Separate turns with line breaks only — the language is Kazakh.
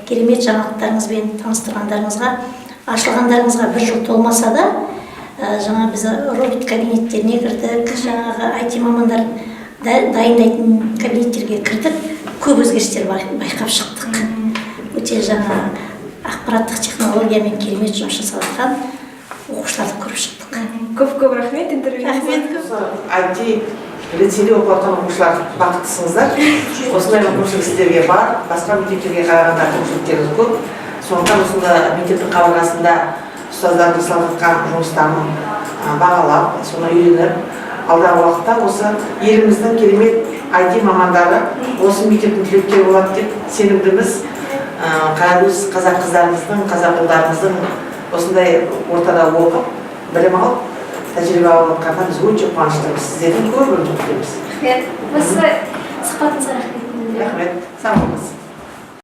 керемет жаңалықтарыңызбен таныстырғандарыңызға, ашылғандарыңызға бір жыл толмаса да, жаңа біз робот кабинеттеріне кірдік, жаңағы IT мамандар дайындайтын кабинеттерге кірдік, көп өзгерістер байқап шықтық. Өте жаңа ақпараттық технологиямен керемет жұмыс жасап жатқан оқушыларды көріп шықтық.
Көп рахмет интервьюңызға.
IT лицейде оқып жатқан оқушылар бақыттысыңыздар. Осындай мүмкіншілік сіздерге бар, басқа мектептерге қарағанда мүмкіншіліктеріңіз көп. Сондықтан осында мектептің қабырғасында ұстаздардың жасап жатқан жұмыстарын бағалап, соны үйреніп, алдағы уақытта осы еліміздің керемет IT мамандары осы мектептің түлектері болады деп сенімдіміз. Қарагөз қазақ қыздарымыздың, қазақ ұлдарымыздың осындай ортада оқып, білім алып, тәжірибе алып жатқанына біз өте қуаныштымыз. Сіздердің көп үміт күтеміз.
Рахмет. Осы сұхбатыңызға рахмет.
Рахмет. Сау болыңыз.